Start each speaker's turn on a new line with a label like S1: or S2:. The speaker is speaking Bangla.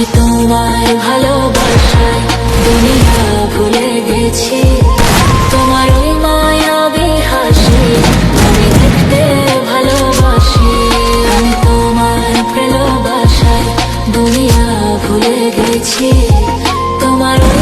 S1: আমি তোমায় ভালোবাসায় দুনিয়া ভুলে গেছি। তোমার ওই মায়াবী হাসি আমি দেখতে ভালোবাসি। আমি তোমায় ভালোবাসায় দুনিয়া ভুলে গেছি। তোমার ওই